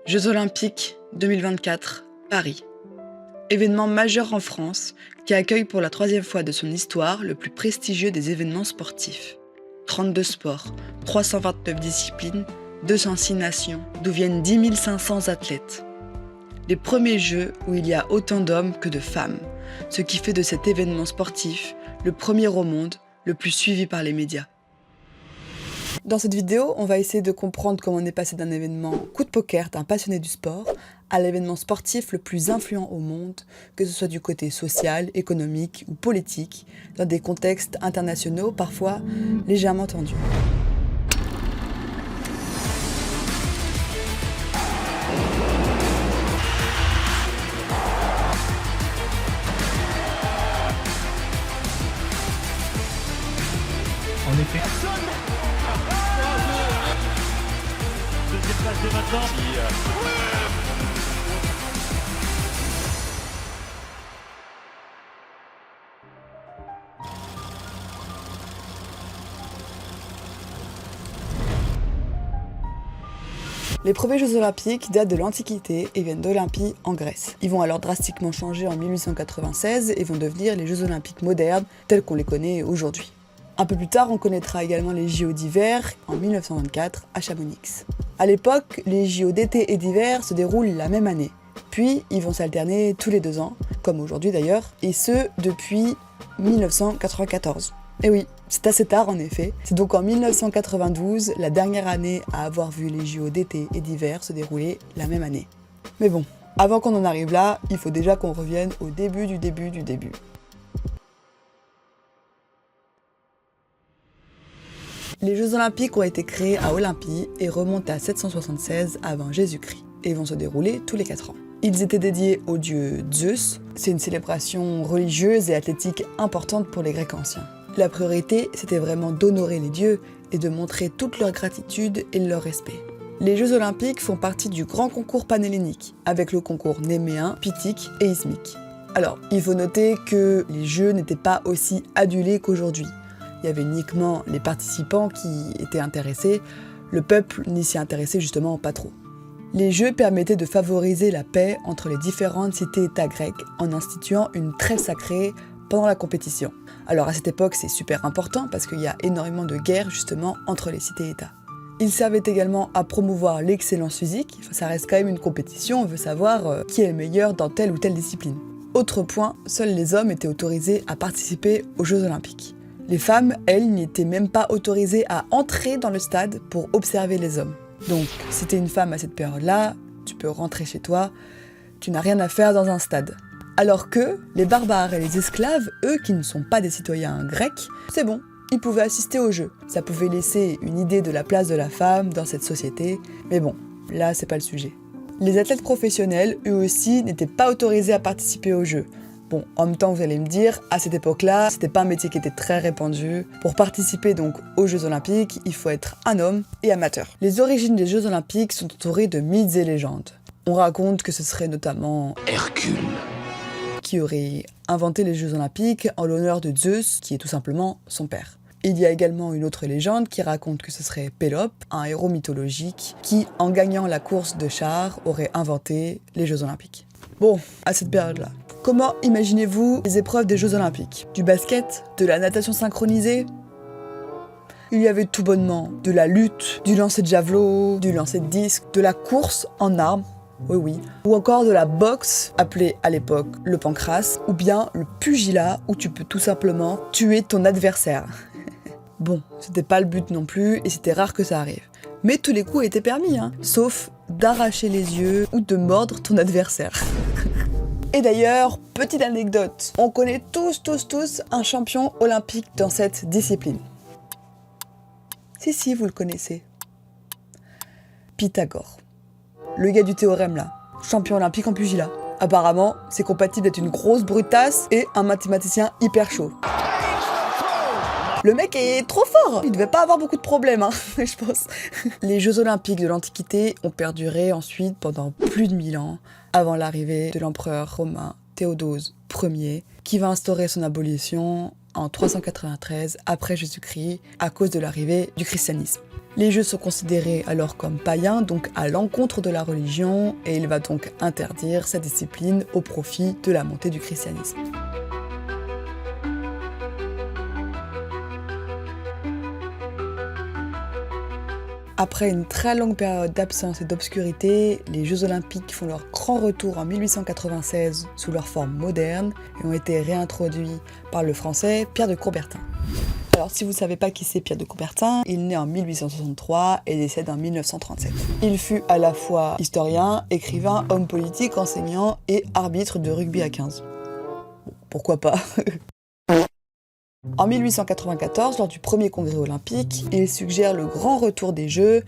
Jeux Olympiques 2024, Paris. Événement majeur en France qui accueille pour la 3e fois de son histoire le plus prestigieux des événements sportifs. 32 sports, 329 disciplines, 206 nations, d'où viennent 10 500 athlètes. Les premiers Jeux où il y a autant d'hommes que de femmes, ce qui fait de cet événement sportif le premier au monde, le plus suivi par les médias. Dans cette vidéo, on va essayer de comprendre comment on est passé d'un événement coup de poker d'un passionné du sport à l'événement sportif le plus influent au monde, que ce soit du côté social, économique ou politique, dans des contextes internationaux parfois légèrement tendus. En effet. Deuxième place de maintenant. Les premiers Jeux Olympiques datent de l'Antiquité et viennent d'Olympie en Grèce. Ils vont alors drastiquement changer en 1896 et vont devenir les Jeux Olympiques modernes tels qu'on les connaît aujourd'hui. Un peu plus tard, on connaîtra également les JO d'hiver en 1924 à Chamonix. À l'époque, les JO d'été et d'hiver se déroulent la même année. Puis, ils vont s'alterner tous les 2 ans, comme aujourd'hui d'ailleurs, et ce depuis 1994. Et oui, c'est assez tard en effet. C'est donc en 1992, la dernière année à avoir vu les JO d'été et d'hiver se dérouler la même année. Mais bon, avant qu'on en arrive là, il faut déjà qu'on revienne au début du début du début. Les Jeux Olympiques ont été créés à Olympie et remontent à 776 avant Jésus-Christ et vont se dérouler tous les 4 ans. Ils étaient dédiés au dieu Zeus. C'est une célébration religieuse et athlétique importante pour les Grecs anciens. La priorité, c'était vraiment d'honorer les dieux et de montrer toute leur gratitude et leur respect. Les Jeux Olympiques font partie du grand concours panhellénique, avec le concours néméen, pythique et ismique. Alors, il faut noter que les Jeux n'étaient pas aussi adulés qu'aujourd'hui. Il y avait uniquement les participants qui étaient intéressés, le peuple n'y s'y intéressait justement pas trop. Les Jeux permettaient de favoriser la paix entre les différentes cités-États grecques en instituant une trêve sacrée pendant la compétition. Alors à cette époque, c'est super important parce qu'il y a énormément de guerres justement entre les cités-États. Ils servaient également à promouvoir l'excellence physique. Ça reste quand même une compétition, on veut savoir qui est le meilleur dans telle ou telle discipline. Autre point, seuls les hommes étaient autorisés à participer aux Jeux Olympiques. Les femmes, elles, n'étaient même pas autorisées à entrer dans le stade pour observer les hommes. Donc, si t'es une femme à cette période-là, tu peux rentrer chez toi, tu n'as rien à faire dans un stade. Alors que les barbares et les esclaves, eux qui ne sont pas des citoyens grecs, c'est bon, ils pouvaient assister aux Jeux. Ça pouvait laisser une idée de la place de la femme dans cette société, mais bon, là c'est pas le sujet. Les athlètes professionnels, eux aussi, n'étaient pas autorisés à participer aux Jeux. Bon, en même temps, vous allez me dire, à cette époque-là, c'était pas un métier qui était très répandu. Pour participer donc aux Jeux Olympiques, il faut être un homme et amateur. Les origines des Jeux Olympiques sont entourées de mythes et légendes. On raconte que ce serait notamment Hercule qui aurait inventé les Jeux Olympiques en l'honneur de Zeus, qui est tout simplement son père. Il y a également une autre légende qui raconte que ce serait Pélope, un héros mythologique, qui, en gagnant la course de chars, aurait inventé les Jeux Olympiques. Bon, à cette période-là, comment imaginez-vous les épreuves des Jeux Olympiques? Du basket? De la natation synchronisée? Il y avait tout bonnement de la lutte, du lancer de javelot, du lancer de disque, de la course en armes, oui, ou encore de la boxe, appelée à l'époque le pancrace, ou bien le pugilat, où tu peux tout simplement tuer ton adversaire. Bon, c'était pas le but non plus, et c'était rare que ça arrive. Mais tous les coups étaient permis, sauf d'arracher les yeux ou de mordre ton adversaire. Et d'ailleurs, petite anecdote, on connaît tous un champion olympique dans cette discipline. Si, vous le connaissez. Pythagore. Le gars du théorème là, champion olympique en pugilat. Apparemment, c'est compatible d'être une grosse brutasse et un mathématicien hyper chaud. Le mec est trop fort. Il devait pas avoir beaucoup de problèmes, je pense. Les Jeux Olympiques de l'Antiquité ont perduré ensuite pendant plus de 1000 ans, avant l'arrivée de l'empereur romain Théodose Ier, qui va instaurer son abolition en 393 après Jésus-Christ à cause de l'arrivée du christianisme. Les Jeux sont considérés alors comme païens, donc à l'encontre de la religion, et il va donc interdire cette discipline au profit de la montée du christianisme. Après une très longue période d'absence et d'obscurité, les Jeux Olympiques font leur grand retour en 1896 sous leur forme moderne et ont été réintroduits par le français Pierre de Coubertin. Alors si vous ne savez pas qui c'est Pierre de Coubertin, il naît en 1863 et décède en 1937. Il fut à la fois historien, écrivain, homme politique, enseignant et arbitre de rugby à 15. Bon, pourquoi pas. En 1894, lors du premier congrès olympique, il suggère le grand retour des Jeux.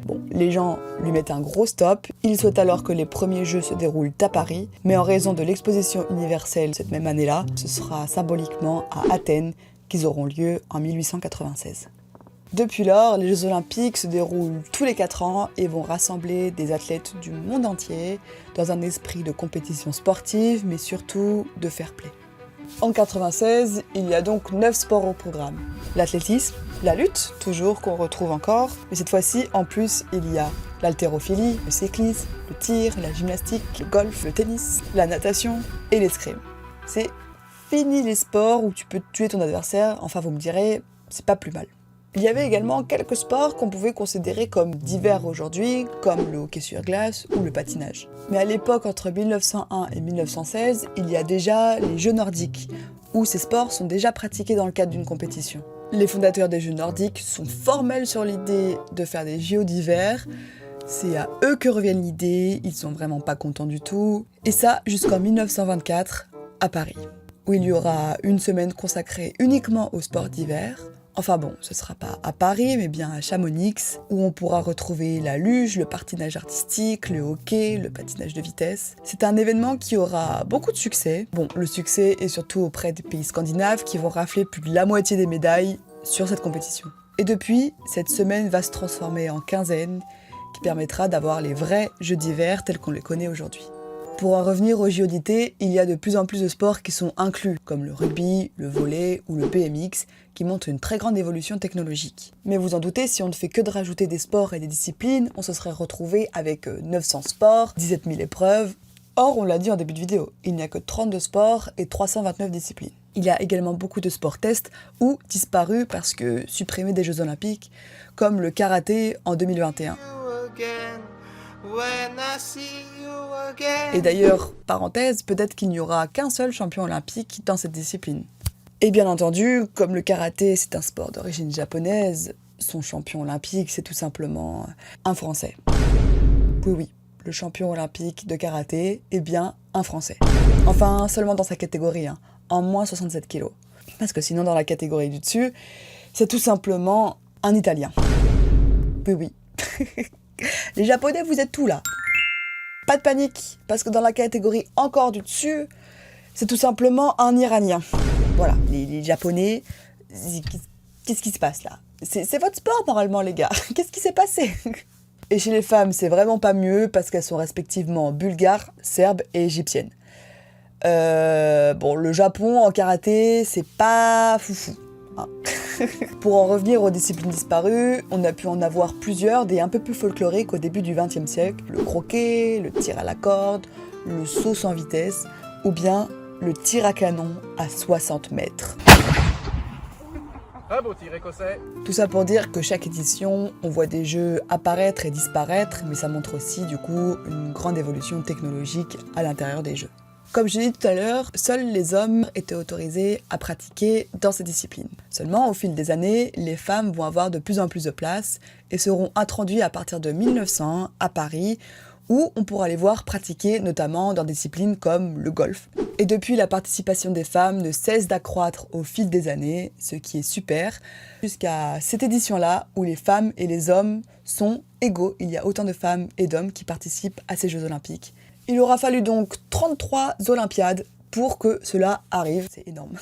Bon, les gens lui mettent un gros stop. Il souhaite alors que les premiers Jeux se déroulent à Paris, mais en raison de l'exposition universelle cette même année-là, ce sera symboliquement à Athènes qu'ils auront lieu en 1896. Depuis lors, les Jeux Olympiques se déroulent tous les 4 ans et vont rassembler des athlètes du monde entier dans un esprit de compétition sportive, mais surtout de fair play. En 1996, il y a donc 9 sports au programme. L'athlétisme, la lutte, toujours qu'on retrouve encore, mais cette fois-ci, en plus, il y a l'haltérophilie, le cyclisme, le tir, la gymnastique, le golf, le tennis, la natation et l'escrime. C'est fini les sports où tu peux tuer ton adversaire, enfin vous me direz, c'est pas plus mal. Il y avait également quelques sports qu'on pouvait considérer comme divers aujourd'hui, comme le hockey sur glace ou le patinage. Mais à l'époque, entre 1901 et 1916, il y a déjà les Jeux nordiques, où ces sports sont déjà pratiqués dans le cadre d'une compétition. Les fondateurs des Jeux nordiques sont formels sur l'idée de faire des JO d'hiver. C'est à eux que revient l'idée, ils sont vraiment pas contents du tout. Et ça jusqu'en 1924, à Paris, où il y aura une semaine consacrée uniquement aux sports d'hiver. Enfin bon, ce sera pas à Paris, mais bien à Chamonix, où on pourra retrouver la luge, le patinage artistique, le hockey, le patinage de vitesse. C'est un événement qui aura beaucoup de succès. Bon, le succès est surtout auprès des pays scandinaves qui vont rafler plus de la moitié des médailles sur cette compétition. Et depuis, cette semaine va se transformer en quinzaine, qui permettra d'avoir les vrais Jeux d'hiver tels qu'on les connaît aujourd'hui. Pour en revenir aux JO d'été, il y a de plus en plus de sports qui sont inclus, comme le rugby, le volley ou le BMX, qui montrent une très grande évolution technologique. Mais vous en doutez, si on ne fait que de rajouter des sports et des disciplines, on se serait retrouvé avec 900 sports, 17 000 épreuves. Or, on l'a dit en début de vidéo, il n'y a que 32 sports et 329 disciplines. Il y a également beaucoup de sports tests ou disparus parce que supprimés des Jeux Olympiques, comme le karaté en 2021. Et d'ailleurs, parenthèse, peut-être qu'il n'y aura qu'un seul champion olympique dans cette discipline. Et bien entendu, comme le karaté c'est un sport d'origine japonaise, son champion olympique c'est tout simplement un Français. Oui, le champion olympique de karaté est bien un Français. Enfin, seulement dans sa catégorie, en moins 67 kilos. Parce que sinon dans la catégorie du dessus, c'est tout simplement un Italien. Oui. Les Japonais, vous êtes tout là. Pas de panique, parce que dans la catégorie encore du dessus, c'est tout simplement un Iranien. Voilà, les Japonais, qu'est-ce qui se passe là ? C'est votre sport normalement les gars, qu'est-ce qui s'est passé ? Et chez les femmes, c'est vraiment pas mieux, parce qu'elles sont respectivement bulgares, serbes et égyptiennes. Bon, le Japon en karaté, c'est pas foufou. Pour en revenir aux disciplines disparues, on a pu en avoir plusieurs, des un peu plus folkloriques au début du XXe siècle. Le croquet, le tir à la corde, le saut sans vitesse, ou bien le tir à canon à 60 mètres. Un beau tir écossais. Tout ça pour dire que chaque édition, on voit des jeux apparaître et disparaître, mais ça montre aussi du coup une grande évolution technologique à l'intérieur des jeux. Comme je l'ai dit tout à l'heure, seuls les hommes étaient autorisés à pratiquer dans ces disciplines. Seulement, au fil des années, les femmes vont avoir de plus en plus de place et seront introduites à partir de 1900 à Paris, où on pourra les voir pratiquer notamment dans des disciplines comme le golf. Et depuis, la participation des femmes ne cesse d'accroître au fil des années, ce qui est super, jusqu'à cette édition-là où les femmes et les hommes sont égaux. Il y a autant de femmes et d'hommes qui participent à ces Jeux Olympiques. Il aura fallu donc 33 Olympiades pour que cela arrive, c'est énorme.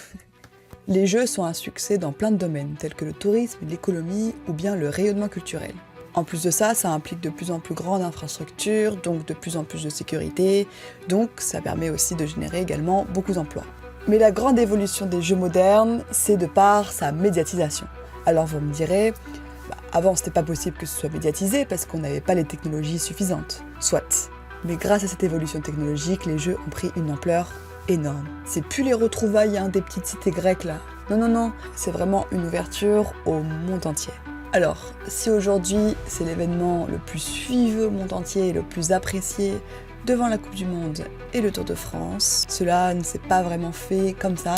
Les Jeux sont un succès dans plein de domaines, tels que le tourisme, l'économie ou bien le rayonnement culturel. En plus de ça, ça implique de plus en plus grandes infrastructures, donc de plus en plus de sécurité, donc ça permet aussi de générer également beaucoup d'emplois. Mais la grande évolution des Jeux modernes, c'est de par sa médiatisation. Alors vous me direz, Avant, c'était pas possible que ce soit médiatisé parce qu'on n'avait pas les technologies suffisantes. Soit. Mais grâce à cette évolution technologique, les jeux ont pris une ampleur énorme. C'est plus les retrouvailles des petites cités grecques là. Non, c'est vraiment une ouverture au monde entier. Alors, si aujourd'hui c'est l'événement le plus suivi au monde entier et le plus apprécié devant la Coupe du Monde et le Tour de France, cela ne s'est pas vraiment fait comme ça,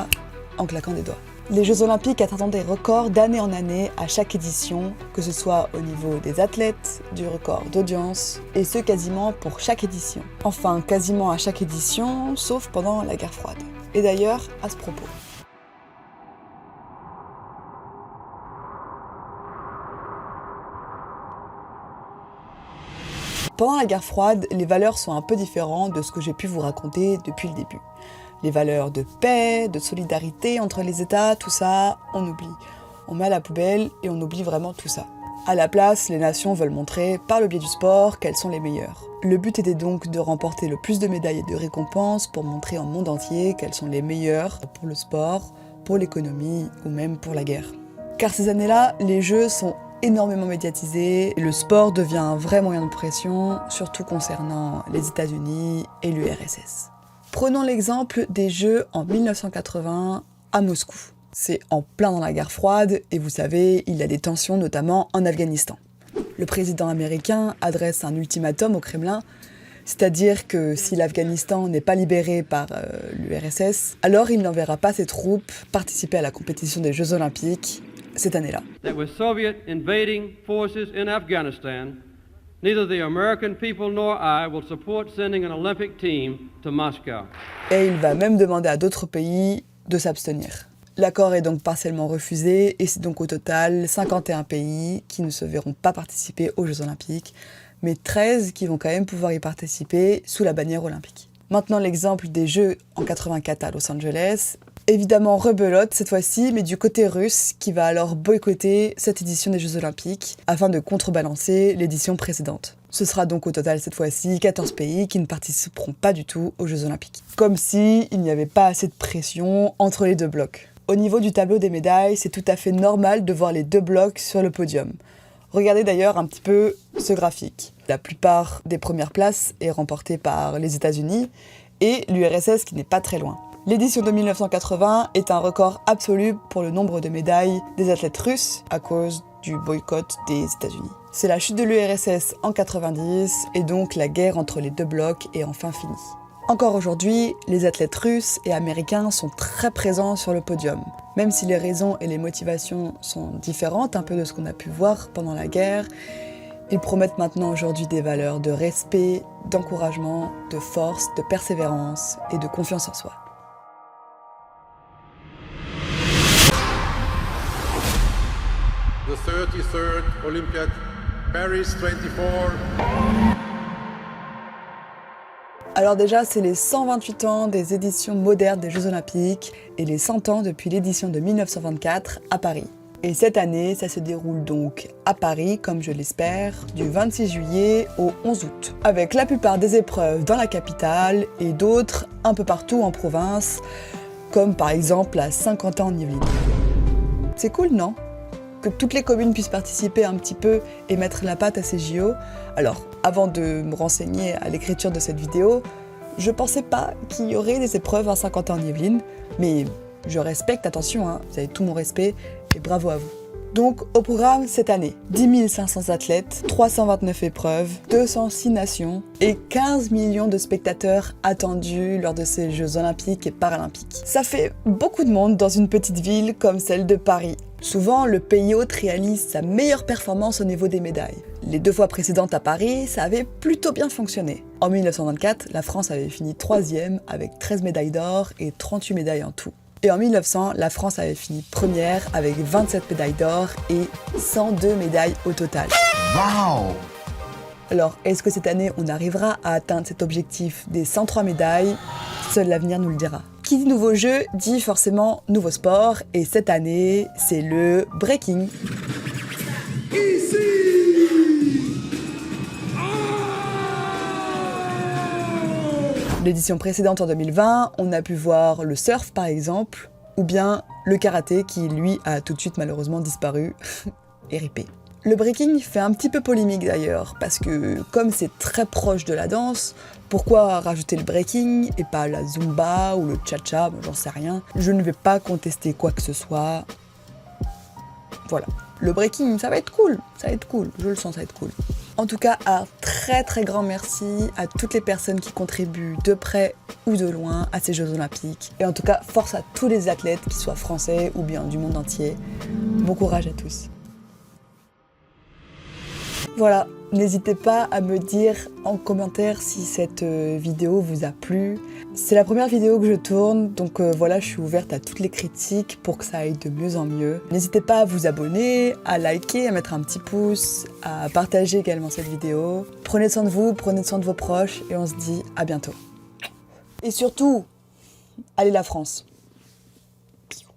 en claquant des doigts. Les Jeux Olympiques atteignent des records d'année en année à chaque édition, que ce soit au niveau des athlètes, du record d'audience, et ce quasiment pour chaque édition. Enfin, quasiment à chaque édition, sauf pendant la guerre froide. Et d'ailleurs, à ce propos. Pendant la guerre froide, les valeurs sont un peu différentes de ce que j'ai pu vous raconter depuis le début. Les valeurs de paix, de solidarité entre les États, tout ça, on oublie. On met à la poubelle et on oublie vraiment tout ça. À la place, les nations veulent montrer, par le biais du sport, qu'elles sont les meilleures. Le but était donc de remporter le plus de médailles et de récompenses pour montrer au monde entier qu'elles sont les meilleures pour le sport, pour l'économie ou même pour la guerre. Car ces années-là, les Jeux sont énormément médiatisés et le sport devient un vrai moyen de pression, surtout concernant les États-Unis et l'URSS. Prenons l'exemple des Jeux en 1980 à Moscou. C'est en plein dans la guerre froide et vous savez, il y a des tensions notamment en Afghanistan. Le président américain adresse un ultimatum au Kremlin, c'est-à-dire que si l'Afghanistan n'est pas libéré par l'URSS, alors il n'enverra pas ses troupes participer à la compétition des Jeux Olympiques cette année-là. That with Soviet invading forces in Afghanistan, neither the American people nor I will support sending an Olympic team to Moscow. Et il va même demander à d'autres pays de s'abstenir. L'accord est donc partiellement refusé et c'est donc au total 51 pays qui ne se verront pas participer aux Jeux Olympiques, mais 13 qui vont quand même pouvoir y participer sous la bannière olympique. Maintenant l'exemple des Jeux en 84 à Los Angeles. Évidemment rebelote cette fois-ci, mais du côté russe qui va alors boycotter cette édition des Jeux Olympiques afin de contrebalancer l'édition précédente. Ce sera donc au total cette fois-ci 14 pays qui ne participeront pas du tout aux Jeux Olympiques. Comme si il n'y avait pas assez de pression entre les deux blocs. Au niveau du tableau des médailles, c'est tout à fait normal de voir les deux blocs sur le podium. Regardez d'ailleurs un petit peu ce graphique. La plupart des premières places est remportée par les États-Unis et l'URSS qui n'est pas très loin. L'édition de 1980 est un record absolu pour le nombre de médailles des athlètes russes à cause du boycott des États-Unis. C'est la chute de l'URSS en 90 et donc la guerre entre les deux blocs est enfin finie. Encore aujourd'hui, les athlètes russes et américains sont très présents sur le podium. Même si les raisons et les motivations sont différentes un peu de ce qu'on a pu voir pendant la guerre, ils promettent maintenant aujourd'hui des valeurs de respect, d'encouragement, de force, de persévérance et de confiance en soi. The 33rd Olympiad, Paris 24. Alors déjà, c'est les 128 ans des éditions modernes des Jeux Olympiques et les 100 ans depuis l'édition de 1924 à Paris. Et cette année, ça se déroule donc à Paris, comme je l'espère, du 26 juillet au 11 août, avec la plupart des épreuves dans la capitale et d'autres un peu partout en province, comme par exemple à Saint-Quentin-en-Yvelines. C'est cool, non ? Que toutes les communes puissent participer un petit peu et mettre la patte à ces JO. Alors, avant de me renseigner à l'écriture de cette vidéo, je pensais pas qu'il y aurait des épreuves à Saint-Quentin-en-Yvelines, mais je respecte, attention, vous avez tout mon respect et bravo à vous. Donc, au programme cette année, 10 500 athlètes, 329 épreuves, 206 nations et 15 millions de spectateurs attendus lors de ces Jeux Olympiques et Paralympiques. Ça fait beaucoup de monde dans une petite ville comme celle de Paris. Souvent, le pays hôte réalise sa meilleure performance au niveau des médailles. Les 2 fois précédentes à Paris, ça avait plutôt bien fonctionné. En 1924, la France avait fini 3e avec 13 médailles d'or et 38 médailles en tout. Et en 1900, la France avait fini première avec 27 médailles d'or et 102 médailles au total. Wow! Alors, est-ce que cette année, on arrivera à atteindre cet objectif des 103 médailles ? Seul l'avenir nous le dira. Qui dit nouveau jeu dit forcément nouveau sport, et cette année, c'est le breaking. L'édition précédente en 2020, on a pu voir le surf par exemple, ou bien le karaté qui lui a tout de suite malheureusement disparu, RIP. Le breaking fait un petit peu polémique d'ailleurs, parce que comme c'est très proche de la danse, pourquoi rajouter le breaking et pas la zumba ou le cha-cha, bon, j'en sais rien. Je ne vais pas contester quoi que ce soit. Voilà. Le breaking, ça va être cool, je le sens, ça va être cool. En tout cas, un très très grand merci à toutes les personnes qui contribuent de près ou de loin à ces Jeux Olympiques. Et en tout cas, force à tous les athlètes, qu'ils soient français ou bien du monde entier. Bon courage à tous. Voilà, n'hésitez pas à me dire en commentaire si cette vidéo vous a plu. C'est la première vidéo que je tourne, donc voilà, je suis ouverte à toutes les critiques pour que ça aille de mieux en mieux. N'hésitez pas à vous abonner, à liker, à mettre un petit pouce, à partager également cette vidéo. Prenez soin de vous, prenez soin de vos proches et on se dit à bientôt. Et surtout, allez la France!